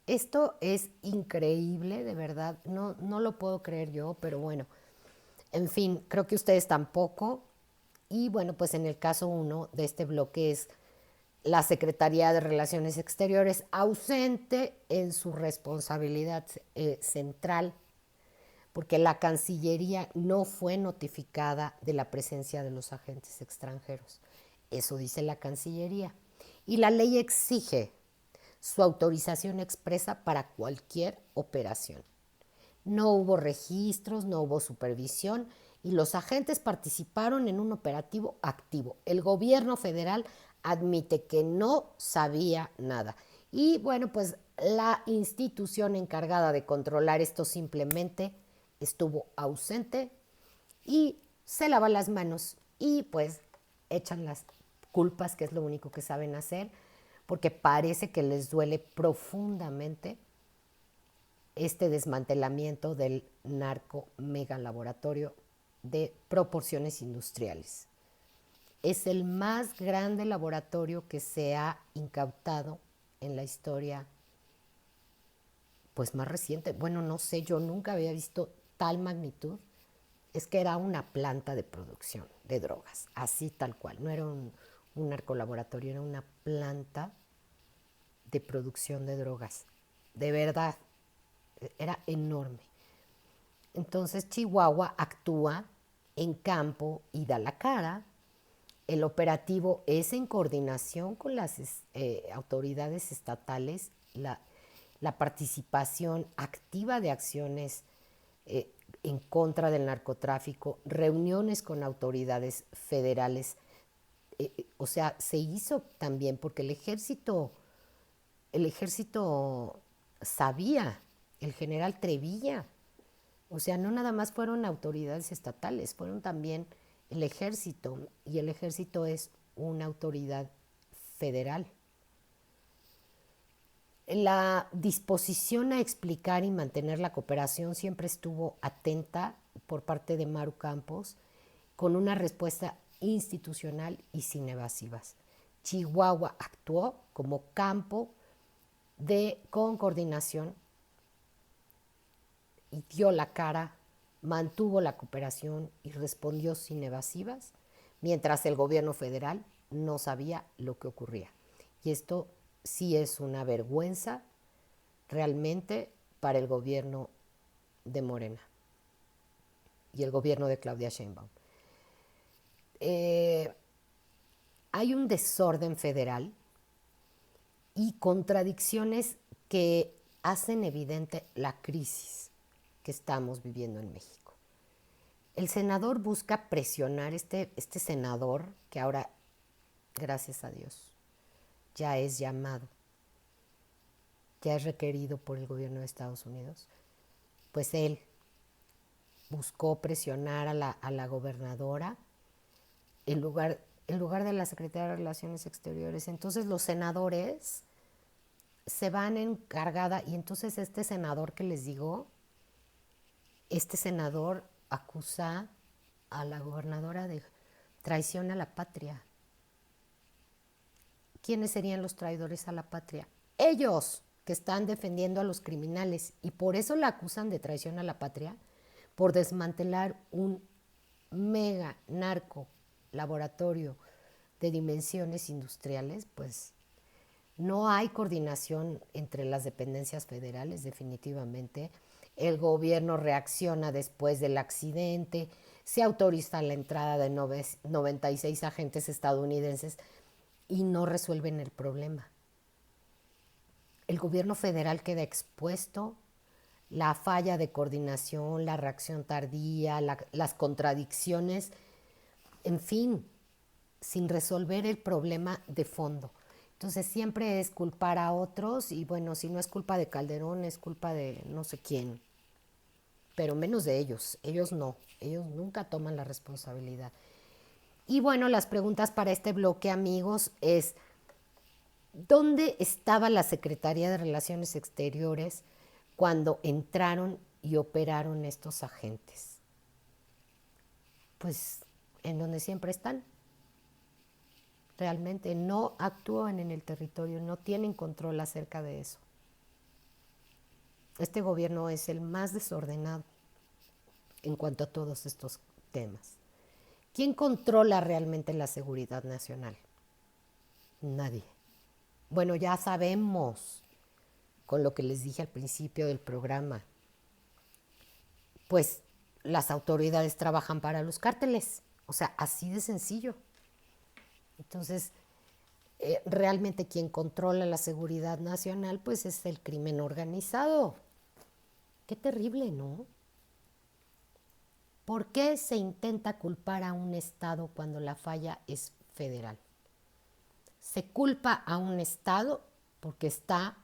Esto es increíble, de verdad, no lo puedo creer yo, pero bueno, en fin, creo que ustedes tampoco. Y bueno, pues en el caso 1 de este bloque es la Secretaría de Relaciones Exteriores ausente en su responsabilidad central, porque la Cancillería no fue notificada de la presencia de los agentes extranjeros. Eso dice la Cancillería. Y la ley exige su autorización expresa para cualquier operación. No hubo registros, no hubo supervisión y los agentes participaron en un operativo activo. El gobierno federal admite que no sabía nada. Y bueno, pues la institución encargada de controlar esto simplemente estuvo ausente y se lava las manos y pues echan las culpas, que es lo único que saben hacer, porque parece que les duele profundamente este desmantelamiento del narco megalaboratorio de proporciones industriales. Es el más grande laboratorio que se ha incautado en la historia pues más reciente. Bueno, no sé, yo nunca había visto tal magnitud. Es que era una planta de producción de drogas, así tal cual. No era un narcolaboratorio, era una planta de producción de drogas. De verdad, era enorme. Entonces Chihuahua actúa en campo y da la cara. El operativo es en coordinación con las autoridades estatales, la participación activa de acciones en contra del narcotráfico, reuniones con autoridades federales. O sea, se hizo también porque el ejército sabía, el general Trevilla. O sea, no nada más fueron autoridades estatales, fueron también el ejército, y el ejército es una autoridad federal. La disposición a explicar y mantener la cooperación siempre estuvo atenta por parte de Maru Campos, con una respuesta institucional y sin evasivas. Chihuahua actuó como campo con coordinación y dio la cara, mantuvo la cooperación y respondió sin evasivas, mientras el gobierno federal no sabía lo que ocurría. Y esto sí es una vergüenza realmente para el gobierno de Morena y el gobierno de Claudia Sheinbaum. Hay un desorden federal y contradicciones que hacen evidente la crisis que estamos viviendo en México. El senador busca presionar, este senador que ahora, gracias a Dios, ya es llamado, ya es requerido por el gobierno de Estados Unidos, pues él buscó presionar a la gobernadora en lugar de la Secretaría de Relaciones Exteriores. Entonces los senadores se van encargada y entonces este senador que les digo, este senador acusa a la gobernadora de traición a la patria. ¿Quiénes serían los traidores a la patria? Ellos, que están defendiendo a los criminales, y por eso la acusan de traición a la patria, por desmantelar un mega narco laboratorio de dimensiones industriales. Pues no hay coordinación entre las dependencias federales, definitivamente. El gobierno reacciona después del accidente, se autoriza la entrada de 96 agentes estadounidenses y no resuelven el problema. El gobierno federal queda expuesto, la falla de coordinación, la reacción tardía, las contradicciones, en fin, sin resolver el problema de fondo. Entonces siempre es culpar a otros y bueno, si no es culpa de Calderón, es culpa de no sé quién. pero menos de ellos. Ellos no, ellos nunca toman la responsabilidad. Y bueno, las preguntas para este bloque, amigos, es ¿dónde estaba la Secretaría de Relaciones Exteriores cuando entraron y operaron estos agentes? Pues en donde siempre están. Realmente no actúan en el territorio, no tienen control acerca de eso. Este gobierno es el más desordenado en cuanto a todos estos temas. ¿Quién controla realmente la seguridad nacional? Nadie. Bueno, ya sabemos, con lo que les dije al principio del programa, pues las autoridades trabajan para los cárteles. O sea, así de sencillo. Entonces, realmente quien controla la seguridad nacional, pues es el crimen organizado. Qué terrible, ¿no? ¿Por qué se intenta culpar a un Estado cuando la falla es federal? Se culpa a un Estado porque está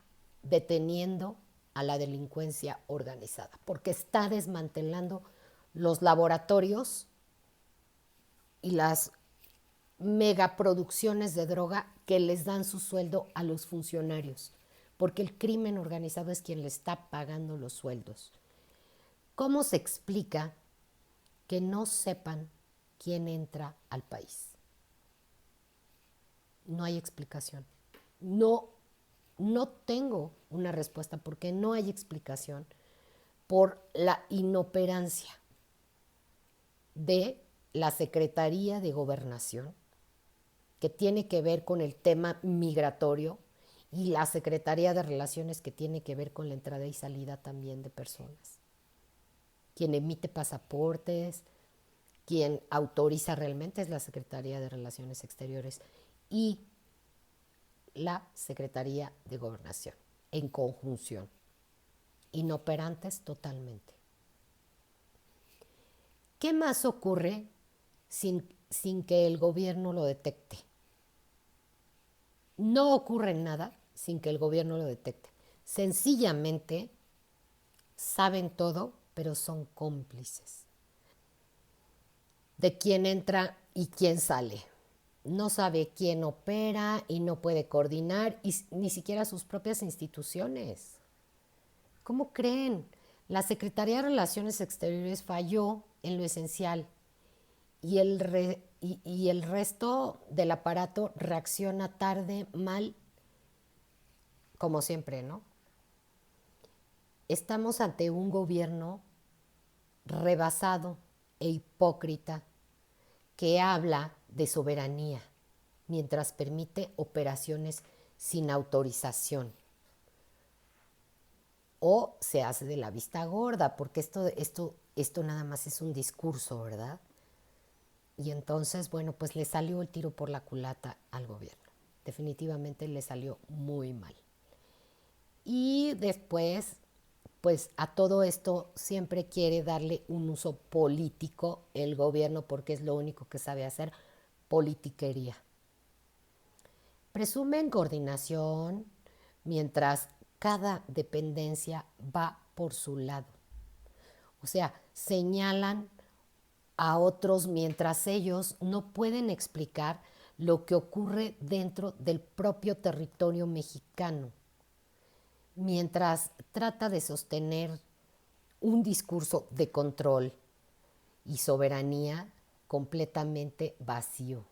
deteniendo a la delincuencia organizada, porque está desmantelando los laboratorios y las megaproducciones de droga que les dan su sueldo a los funcionarios, porque el crimen organizado es quien le está pagando los sueldos. ¿Cómo se explica que no sepan quién entra al país? No hay explicación. No, no tengo una respuesta porque no hay explicación por la inoperancia de la Secretaría de Gobernación, que tiene que ver con el tema migratorio, y la Secretaría de Relaciones, que tiene que ver con la entrada y salida también de personas. Quien emite pasaportes, quien autoriza realmente es la Secretaría de Relaciones Exteriores y la Secretaría de Gobernación, en conjunción, inoperantes totalmente. ¿Qué más ocurre sin que el gobierno lo detecte? No ocurre nada sin que el gobierno lo detecte. Sencillamente saben todo, pero son cómplices de quién entra y quién sale. No sabe quién opera y no puede coordinar, y ni siquiera sus propias instituciones. ¿Cómo creen? La Secretaría de Relaciones Exteriores falló en lo esencial y el resto del aparato reacciona tarde, mal, como siempre, ¿no? Estamos ante un gobierno rebasado e hipócrita que habla de soberanía mientras permite operaciones sin autorización. O se hace de la vista gorda, porque esto nada más es un discurso, ¿verdad? Y entonces, bueno, pues le salió el tiro por la culata al gobierno. Definitivamente le salió muy mal. Y después, pues a todo esto siempre quiere darle un uso político el gobierno, porque es lo único que sabe hacer, politiquería. Presumen coordinación mientras cada dependencia va por su lado. O sea, señalan a otros mientras ellos no pueden explicar lo que ocurre dentro del propio territorio mexicano, mientras trata de sostener un discurso de control y soberanía completamente vacío.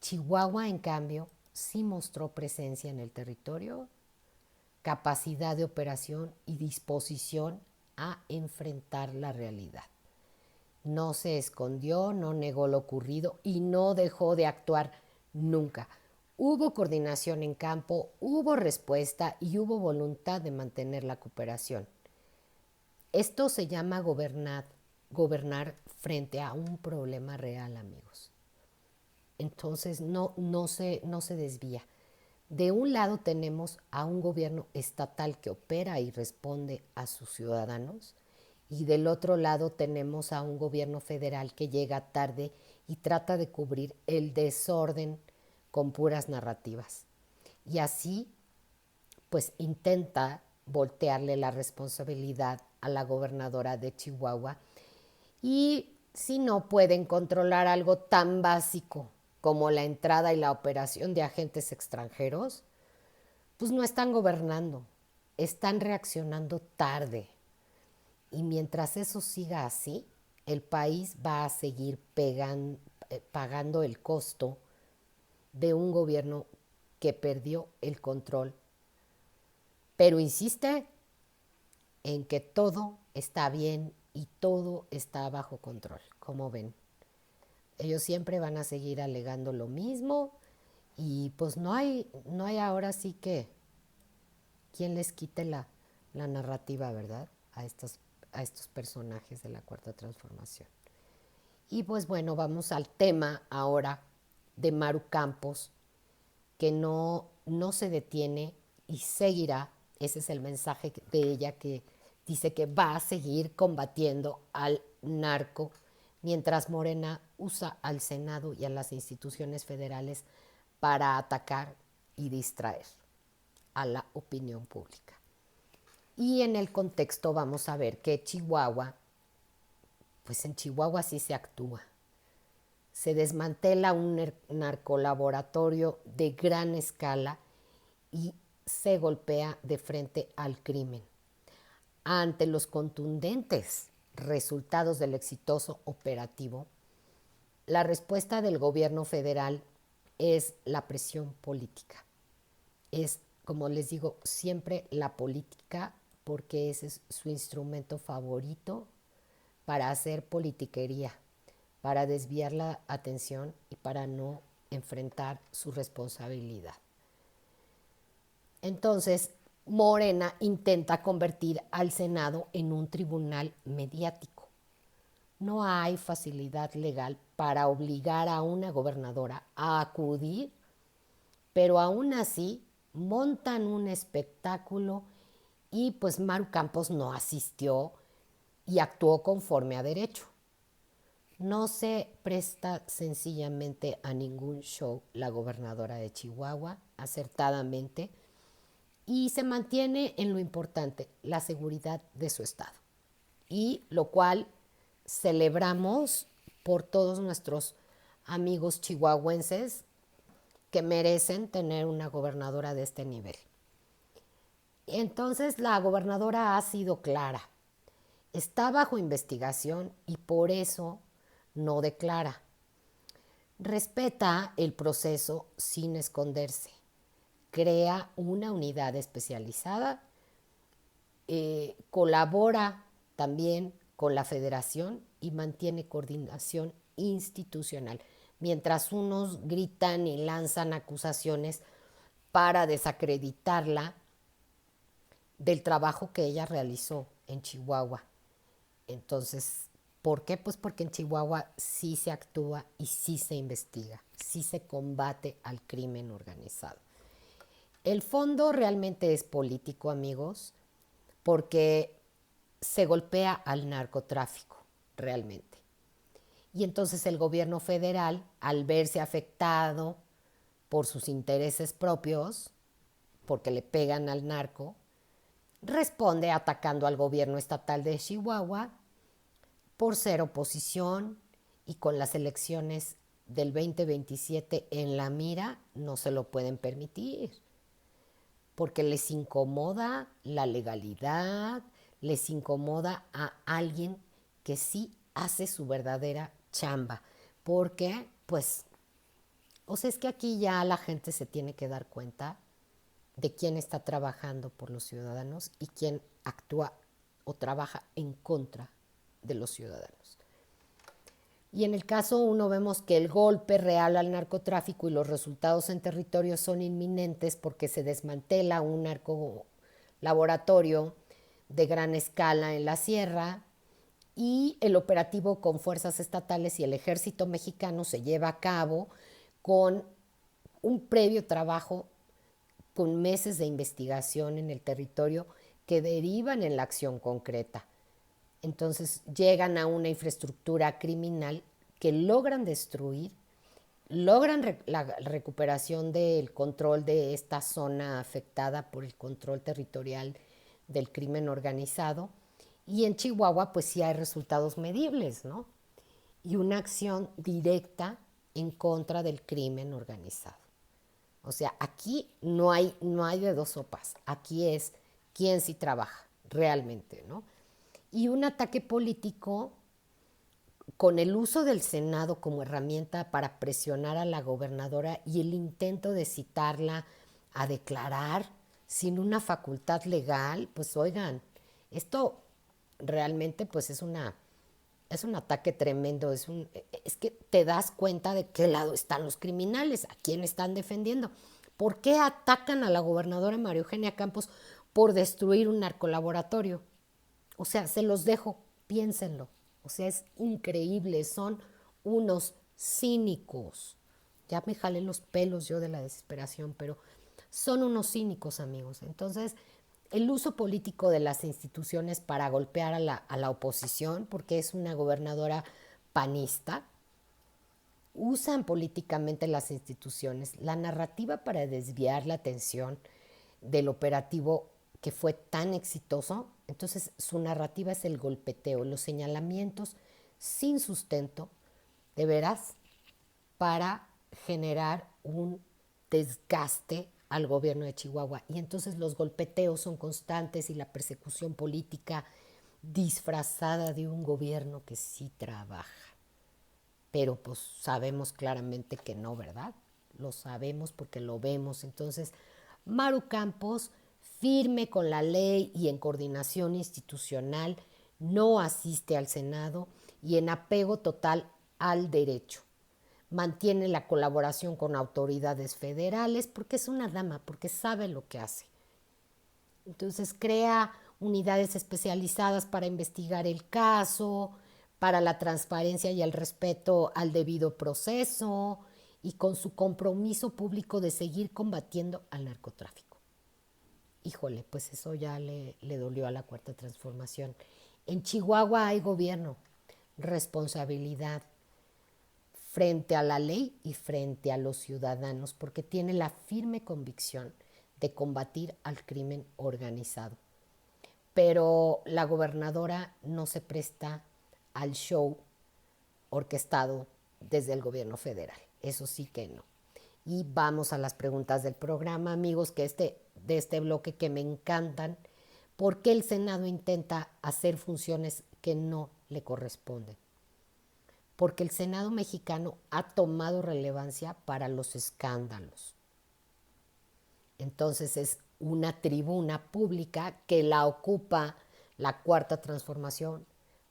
Chihuahua, en cambio, sí mostró presencia en el territorio, capacidad de operación y disposición a enfrentar la realidad. No se escondió, no negó lo ocurrido y no dejó de actuar nunca. Hubo coordinación en campo, hubo respuesta y hubo voluntad de mantener la cooperación. Esto se llama gobernar frente a un problema real, amigos. Entonces no se desvía. De un lado tenemos a un gobierno estatal que opera y responde a sus ciudadanos, y del otro lado tenemos a un gobierno federal que llega tarde y trata de cubrir el desorden con puras narrativas. Y así, pues intenta voltearle la responsabilidad a la gobernadora de Chihuahua. Y si no pueden controlar algo tan básico como la entrada y la operación de agentes extranjeros, pues no están gobernando, están reaccionando tarde. Y mientras eso siga así, el país va a seguir pagando el costo de un gobierno que perdió el control, pero insiste en que todo está bien y todo está bajo control. Como ven, ellos siempre van a seguir alegando lo mismo y pues no hay ahora sí que quien les quite la narrativa, ¿verdad? A estos personajes de la Cuarta Transformación. Y pues bueno, vamos al tema ahora de Maru Campos, que no se detiene y seguirá. Ese es el mensaje de ella, que dice que va a seguir combatiendo al narco mientras Morena usa al Senado y a las instituciones federales para atacar y distraer a la opinión pública. Y en el contexto vamos a ver que Chihuahua, pues en Chihuahua sí se actúa. Se desmantela un narcolaboratorio de gran escala y se golpea de frente al crimen. Ante los contundentes resultados del exitoso operativo, la respuesta del gobierno federal es la presión política. Es, como les digo, siempre la política, porque ese es su instrumento favorito para hacer politiquería, para desviar la atención y para no enfrentar su responsabilidad. Entonces, Morena intenta convertir al Senado en un tribunal mediático. No hay facilidad legal para obligar a una gobernadora a acudir, pero aún así montan un espectáculo y pues Maru Campos no asistió y actuó conforme a derecho. No se presta sencillamente a ningún show la gobernadora de Chihuahua, acertadamente, y se mantiene en lo importante, la seguridad de su estado. Y lo cual celebramos por todos nuestros amigos chihuahuenses que merecen tener una gobernadora de este nivel. Entonces la gobernadora ha sido clara. Está bajo investigación y por eso no declara. Respeta el proceso sin esconderse. Crea una unidad especializada. Colabora también con la federación y mantiene coordinación institucional. Mientras unos gritan y lanzan acusaciones para desacreditarla del trabajo que ella realizó en Chihuahua. Entonces, ¿por qué? Pues porque en Chihuahua sí se actúa y sí se investiga, sí se combate al crimen organizado. El fondo realmente es político, amigos, porque se golpea al narcotráfico, realmente. Y entonces el gobierno federal, al verse afectado por sus intereses propios, porque le pegan al narco, responde atacando al gobierno estatal de Chihuahua por ser oposición, y con las elecciones del 2027 en la mira no se lo pueden permitir, porque les incomoda la legalidad, les incomoda a alguien que sí hace su verdadera chamba, porque pues, o sea, es que aquí ya la gente se tiene que dar cuenta de quién está trabajando por los ciudadanos y quién actúa o trabaja en contra de los ciudadanos. Y en el caso uno vemos que el golpe real al narcotráfico y los resultados en territorio son inminentes, porque se desmantela un narcolaboratorio de gran escala en la sierra, y el operativo con fuerzas estatales y el ejército mexicano se lleva a cabo con un previo trabajo, con meses de investigación en el territorio que derivan en la acción concreta. Entonces llegan a una infraestructura criminal que logran destruir, logran la recuperación del control de esta zona afectada por el control territorial del crimen organizado, Y en Chihuahua, pues sí hay resultados medibles, ¿no? Y una acción directa en contra del crimen organizado. O sea, aquí no hay de dos sopas. Aquí es quién sí trabaja realmente, ¿no? Y un ataque político con el uso del Senado como herramienta para presionar a la gobernadora y el intento de citarla a declarar sin una facultad legal, pues oigan, esto realmente pues es un ataque tremendo, es que te das cuenta de qué lado están los criminales, a quién están defendiendo. ¿Por qué atacan a la gobernadora María Eugenia Campos por destruir un narcolaboratorio? O sea, se los dejo, piénsenlo. O sea, es increíble, son unos cínicos. Ya me jalé los pelos yo de la desesperación, pero son unos cínicos, amigos. Entonces, el uso político de las instituciones para golpear a la oposición, porque es una gobernadora panista, usan políticamente las instituciones, la narrativa para desviar la atención del operativo que fue tan exitoso. Entonces su narrativa es el golpeteo, los señalamientos sin sustento, de veras, para generar un desgaste al gobierno de Chihuahua. Y entonces los golpeteos son constantes y la persecución política disfrazada de un gobierno que sí trabaja. Pero pues sabemos claramente que no, ¿verdad? Lo sabemos porque lo vemos. Entonces, Maru Campos, firme con la ley y en coordinación institucional, no asiste al Senado y en apego total al derecho. Mantiene la colaboración con autoridades federales porque es una dama, porque sabe lo que hace. Entonces crea unidades especializadas para investigar el caso, para la transparencia y el respeto al debido proceso y con su compromiso público de seguir combatiendo al narcotráfico. Híjole, pues eso ya le dolió a la Cuarta Transformación. En Chihuahua hay gobierno, responsabilidad frente a la ley y frente a los ciudadanos, porque tiene la firme convicción de combatir al crimen organizado. Pero la gobernadora no se presta al show orquestado desde el gobierno federal. Eso sí que no. Y vamos a las preguntas del programa, amigos, de este bloque que me encantan. ¿Por qué el Senado intenta hacer funciones que no le corresponden? Porque el Senado mexicano ha tomado relevancia para los escándalos. Entonces es una tribuna pública que la ocupa la Cuarta Transformación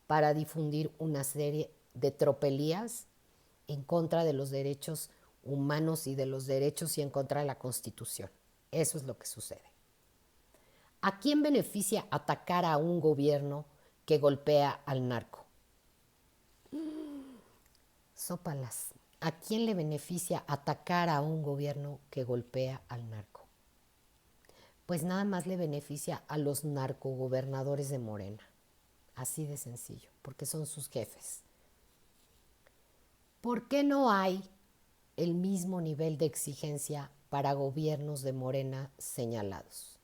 para difundir una serie de tropelías en contra de los derechos humanos y de los derechos y en contra de la Constitución. Eso es lo que sucede. ¿A quién beneficia atacar a un gobierno que golpea al narco? Sópalas. ¿A quién le beneficia atacar a un gobierno que golpea al narco? Pues nada más le beneficia a los narcogobernadores de Morena. Así de sencillo, porque son sus jefes. ¿Por qué no hay el mismo nivel de exigencia para gobiernos de Morena señalados?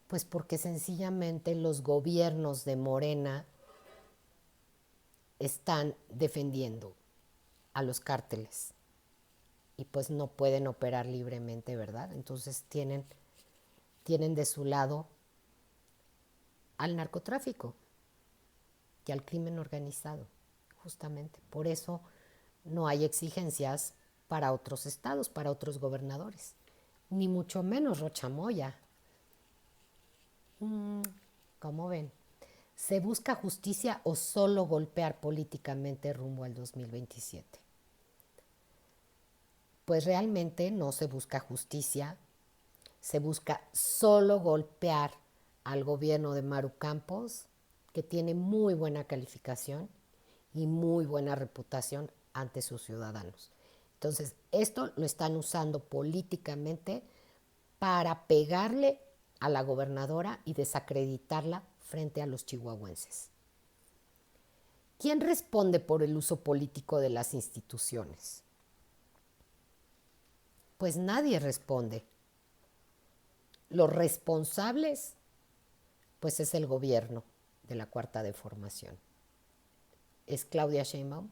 Pues porque sencillamente los gobiernos de Morena están defendiendo a los cárteles y pues no pueden operar libremente, ¿verdad? Entonces tienen de su lado al narcotráfico y al crimen organizado, justamente. Por eso no hay exigencias para otros estados, para otros gobernadores, ni mucho menos Rochamoya. ¿Cómo ven? ¿Se busca justicia o solo golpear políticamente rumbo al 2027? Pues realmente no se busca justicia, se busca solo golpear al gobierno de Maru Campos, que tiene muy buena calificación y muy buena reputación ante sus ciudadanos. Entonces, esto lo están usando políticamente para pegarle a la gobernadora y desacreditarla frente a los chihuahuenses. ¿Quién responde por el uso político de las instituciones? Pues nadie responde. Los responsables Pues es el gobierno de la Cuarta Deformación. Es Claudia Sheinbaum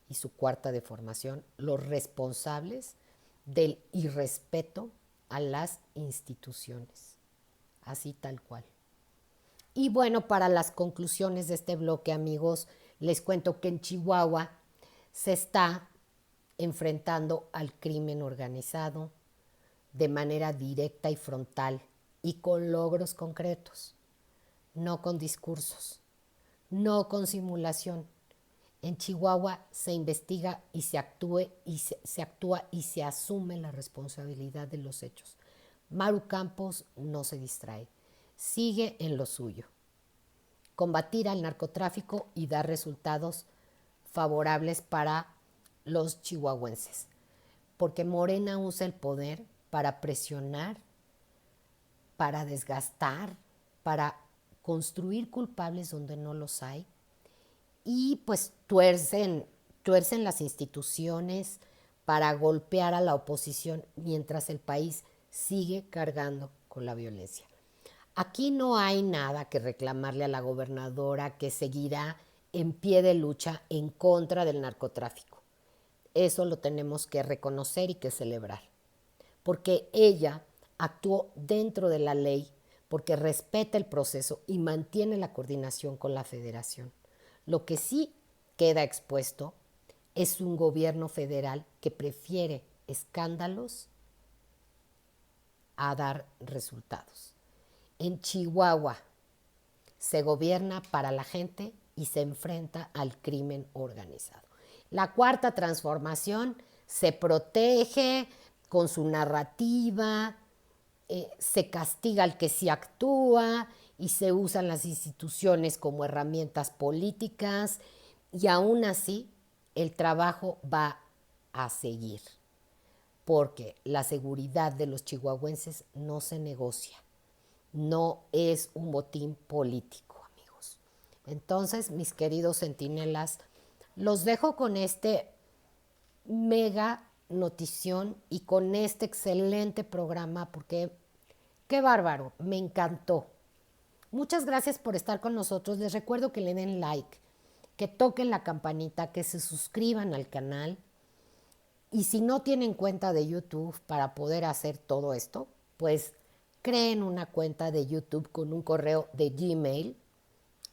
y su Cuarta Deformación los responsables del irrespeto a las instituciones, así tal cual. Y bueno, para las conclusiones de este bloque, amigos, les cuento que en Chihuahua se está enfrentando al crimen organizado de manera directa y frontal y con logros concretos, no con discursos, no con simulación. En Chihuahua se investiga y se actúa y se asume la responsabilidad de los hechos. Maru Campos no se distrae, sigue en lo suyo. Combatir al narcotráfico y dar resultados favorables para los chihuahuenses. Porque Morena usa el poder para presionar, para desgastar, para construir culpables donde no los hay y pues tuercen las instituciones para golpear a la oposición mientras el país sigue cargando con la violencia. Aquí no hay nada que reclamarle a la gobernadora, que seguirá en pie de lucha en contra del narcotráfico. Eso lo tenemos que reconocer y que celebrar, porque ella actuó dentro de la ley, porque respeta el proceso y mantiene la coordinación con la federación. Lo que sí queda expuesto es un gobierno federal que prefiere escándalos a dar resultados. En Chihuahua se gobierna para la gente y se enfrenta al crimen organizado. La Cuarta Transformación se protege con su narrativa, se castiga al que sí actúa y se usan las instituciones como herramientas políticas y aún así el trabajo va a seguir porque la seguridad de los chihuahuenses no se negocia, no es un botín político, amigos. Entonces, mis queridos centinelas, los dejo con este mega notición y con este excelente programa porque qué bárbaro, me encantó. Muchas gracias por estar con nosotros. Les recuerdo que le den like, que toquen la campanita, que se suscriban al canal. Y si no tienen cuenta de YouTube para poder hacer todo esto, pues creen una cuenta de YouTube con un correo de Gmail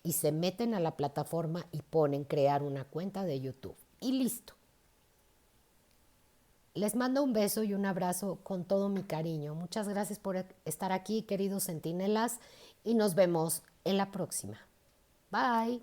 y se meten a la plataforma y ponen crear una cuenta de YouTube. Y listo. Les mando un beso y un abrazo con todo mi cariño. Muchas gracias por estar aquí, queridos centinelas, y nos vemos en la próxima. Bye.